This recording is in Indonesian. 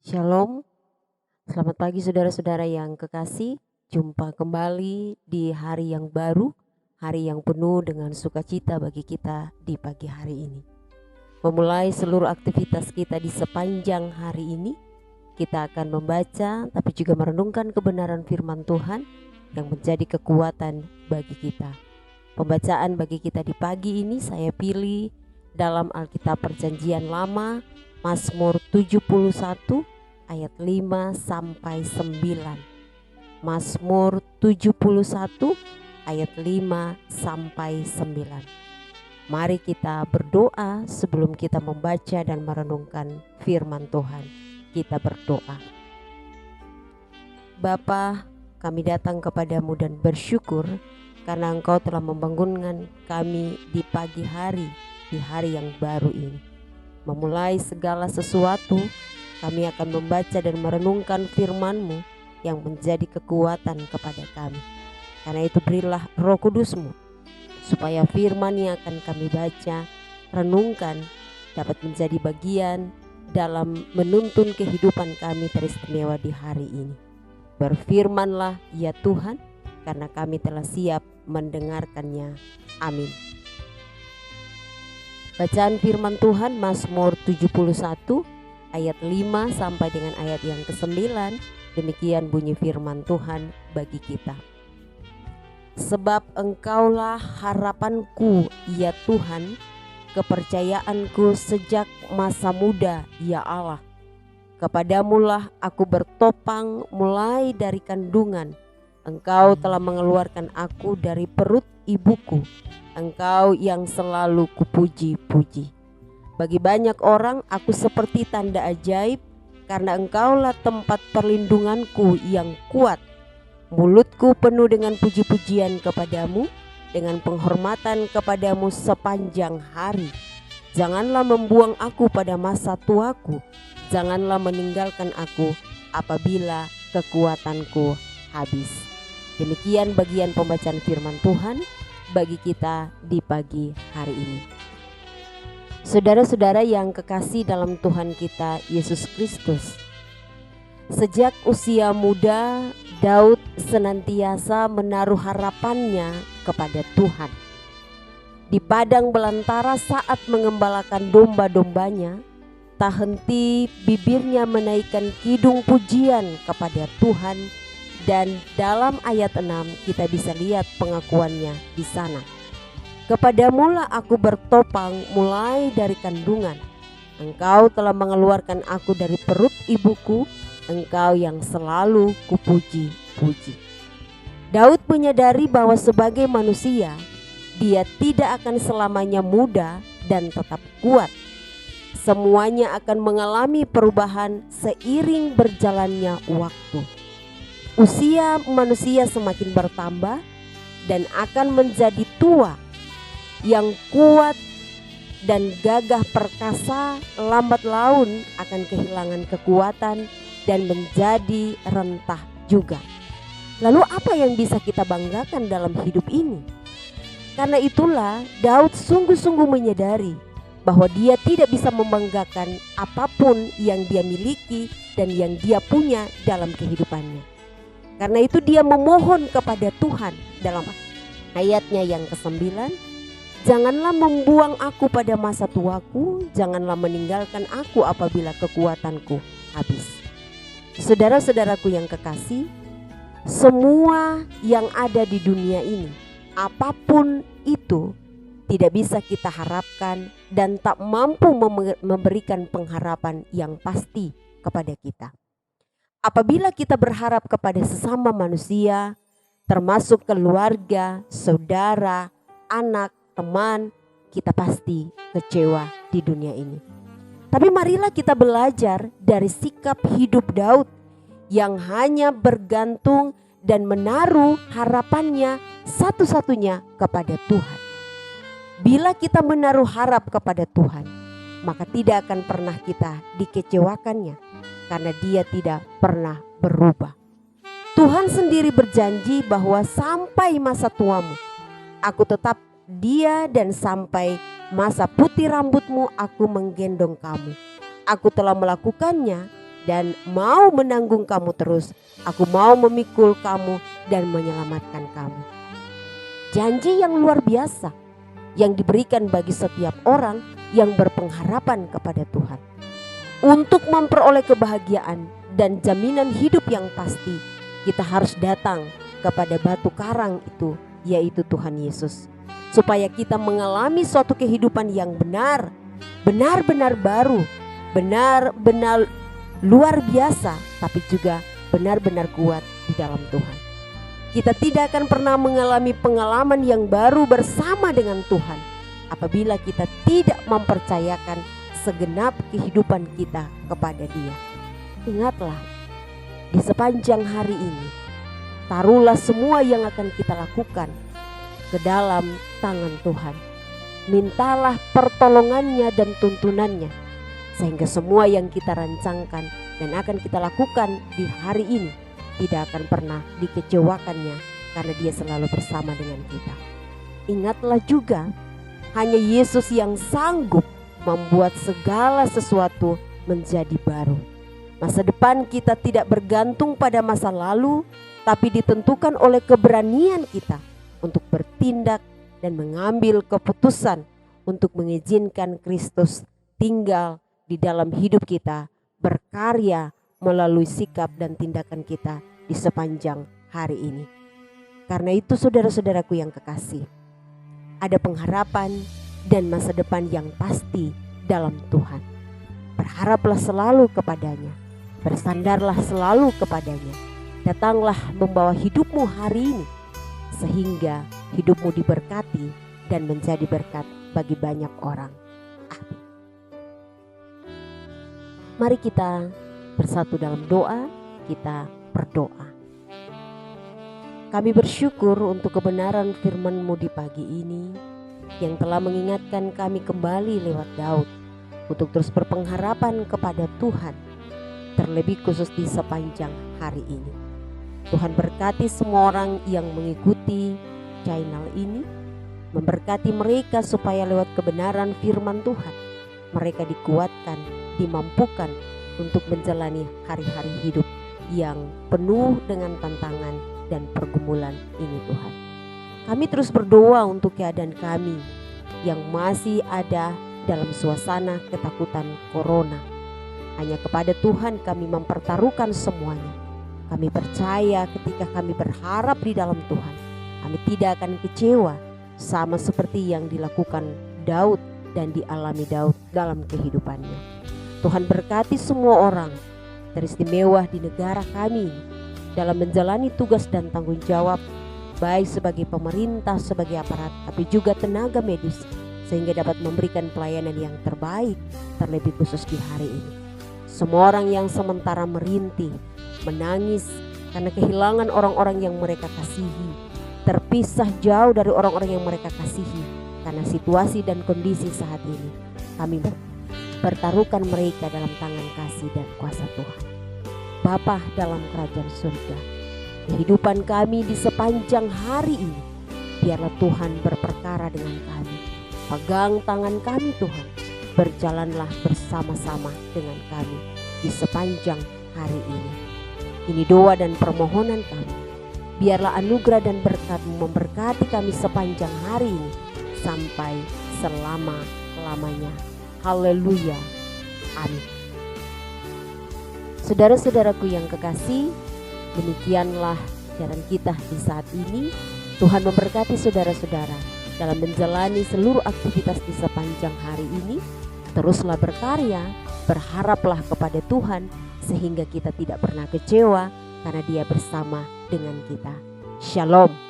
Shalom, selamat pagi saudara-saudara yang kekasih. Jumpa kembali di hari yang baru, hari yang penuh dengan sukacita bagi kita di pagi hari ini. Memulai seluruh aktivitas kita di sepanjang hari ini, kita akan membaca tapi juga merenungkan kebenaran firman Tuhan yang menjadi kekuatan bagi kita. Pembacaan bagi kita di pagi ini saya pilih dalam Alkitab Perjanjian Lama, Mazmur 71 ayat 5 sampai 9. Mazmur 71 ayat 5 sampai 9. Mari kita berdoa sebelum kita membaca dan merenungkan firman Tuhan. Kita berdoa. Bapa, kami datang kepadamu dan bersyukur karena Engkau telah membangunkan kami di pagi hari, di hari yang baru ini. Memulai segala sesuatu, kami akan membaca dan merenungkan firman-Mu yang menjadi kekuatan kepada kami. Karena itu berilah Roh Kudus-Mu, supaya firman yang akan kami baca, renungkan, dapat menjadi bagian dalam menuntun kehidupan kami teristimewa di hari ini. Berfirmanlah ya Tuhan, karena kami telah siap mendengarkannya. Amin. Bacaan firman Tuhan Mazmur 71 ayat 5 sampai dengan ayat yang ke-9. Demikian bunyi firman Tuhan bagi kita. Sebab Engkaulah harapanku ya Tuhan, kepercayaanku sejak masa muda ya Allah. Kepadamulah aku bertopang mulai dari kandungan. Engkau telah mengeluarkan aku dari perut ibuku. Engkau yang selalu kupuji-puji. Bagi banyak orang aku seperti tanda ajaib, karena Engkaulah tempat perlindunganku yang kuat. Mulutku penuh dengan puji-pujian kepadamu, dengan penghormatan kepadamu sepanjang hari. Janganlah membuang aku pada masa tuaku, janganlah meninggalkan aku apabila kekuatanku habis. Demikian bagian pembacaan firman Tuhan bagi kita di pagi hari ini. Saudara-saudara yang kekasih dalam Tuhan kita Yesus Kristus, sejak usia muda Daud senantiasa menaruh harapannya kepada Tuhan. Di padang belantara saat mengembalakan domba-dombanya, tak henti bibirnya menaikkan kidung pujian kepada Tuhan. Dan dalam ayat 6 kita bisa lihat pengakuannya di sana. Kepadamulah aku bertopang mulai dari kandungan. Engkau telah mengeluarkan aku dari perut ibuku. Engkau yang selalu kupuji-puji. Daud menyadari bahwa sebagai manusia, dia tidak akan selamanya muda dan tetap kuat. Semuanya akan mengalami perubahan seiring berjalannya waktu. Usia manusia semakin bertambah dan akan menjadi tua. Yang kuat dan gagah perkasa lambat laun akan kehilangan kekuatan dan menjadi rentah juga. Lalu apa yang bisa kita banggakan dalam hidup ini? Karena itulah Daud sungguh-sungguh menyadari bahwa dia tidak bisa membanggakan apapun yang dia miliki dan yang dia punya dalam kehidupannya. Karena itu dia memohon kepada Tuhan dalam ayatnya yang ke-9. Janganlah membuang aku pada masa tuaku, janganlah meninggalkan aku apabila kekuatanku habis. Saudara-saudaraku yang kekasih, semua yang ada di dunia ini, apapun itu, tidak bisa kita harapkan dan tak mampu memberikan pengharapan yang pasti kepada kita. Apabila kita berharap kepada sesama manusia, termasuk keluarga, saudara, anak, teman, kita pasti kecewa di dunia ini. Tapi marilah kita belajar dari sikap hidup Daud yang hanya bergantung dan menaruh harapannya satu-satunya kepada Tuhan. Bila kita menaruh harap kepada Tuhan, maka tidak akan pernah kita dikecewakannya, karena Dia tidak pernah berubah. Tuhan sendiri berjanji bahwa sampai masa tuamu aku tetap Dia, dan sampai masa putih rambutmu aku menggendong kamu. Aku telah melakukannya dan mau menanggung kamu terus. Aku mau memikul kamu dan menyelamatkan kamu. Janji yang luar biasa yang diberikan bagi setiap orang yang berpengharapan kepada Tuhan. Untuk memperoleh kebahagiaan dan jaminan hidup yang pasti, kita harus datang kepada batu karang itu, yaitu Tuhan Yesus. Supaya kita mengalami suatu kehidupan yang benar-benar baru, benar-benar luar biasa, tapi juga benar-benar kuat di dalam Tuhan. Kita tidak akan pernah mengalami pengalaman yang baru bersama dengan Tuhan apabila kita tidak mempercayakan segenap kehidupan kita kepada Dia. Ingatlah, di sepanjang hari ini, taruhlah semua yang akan kita lakukan ke dalam tangan Tuhan. Mintalah pertolongannya dan tuntunannya, sehingga semua yang kita rancangkan dan akan kita lakukan di hari ini tidak akan pernah dikecewakannya, karena Dia selalu bersama dengan kita. Ingatlah juga, hanya Yesus yang sanggup membuat segala sesuatu menjadi baru. Masa depan kita tidak bergantung pada masa lalu, tapi ditentukan oleh keberanian kita untuk bertindak dan mengambil keputusan untuk mengizinkan Kristus tinggal di dalam hidup kita, berkarya melalui sikap dan tindakan kita di sepanjang hari ini. Karena itu saudara-saudaraku yang kekasih, ada pengharapan dan masa depan yang pasti dalam Tuhan. Berharaplah selalu kepadanya, bersandarlah selalu kepadanya. Datanglah membawa hidupmu hari ini, sehingga hidupmu diberkati dan menjadi berkat bagi banyak orang. Amin. Mari kita bersatu dalam doa, kita berdoa. Kami bersyukur untuk kebenaran firman-Mu di pagi ini yang telah mengingatkan kami kembali lewat Daud untuk terus berpengharapan kepada Tuhan, terlebih khusus di sepanjang hari ini. Tuhan berkati semua orang yang mengikuti channel ini, memberkati mereka supaya lewat kebenaran firman Tuhan mereka dikuatkan, dimampukan untuk menjalani hari-hari hidup yang penuh dengan tantangan dan pergumulan ini Tuhan. Kami terus berdoa untuk keadaan kami yang masih ada dalam suasana ketakutan corona. Hanya kepada Tuhan kami mempertaruhkan semuanya. Kami percaya ketika kami berharap di dalam Tuhan, kami tidak akan kecewa, sama seperti yang dilakukan Daud dan dialami Daud dalam kehidupannya. Tuhan berkati semua orang teristimewa di negara kami dalam menjalani tugas dan tanggung jawab, baik sebagai pemerintah, sebagai aparat, tapi juga tenaga medis, sehingga dapat memberikan pelayanan yang terbaik, terlebih khusus di hari ini. Semua orang yang sementara merintih, menangis karena kehilangan orang-orang yang mereka kasihi, terpisah jauh dari orang-orang yang mereka kasihi karena situasi dan kondisi saat ini, kami bertaruhkan mereka dalam tangan kasih dan kuasa Tuhan. Bapa dalam kerajaan surga, kehidupan kami di sepanjang hari ini, biarlah Tuhan berperkara dengan kami. Pegang tangan kami Tuhan, berjalanlah bersama-sama dengan kami di sepanjang hari ini. Ini doa dan permohonan kami. Biarlah anugerah dan berkat-Mu memberkati kami sepanjang hari ini sampai selama-lamanya. Haleluya. Amin. Saudara-saudaraku yang kekasih, demikianlah siaran kita di saat ini. Tuhan memberkati saudara-saudara dalam menjalani seluruh aktivitas di sepanjang hari ini. Teruslah berkarya, berharaplah kepada Tuhan, sehingga kita tidak pernah kecewa karena Dia bersama dengan kita. Shalom.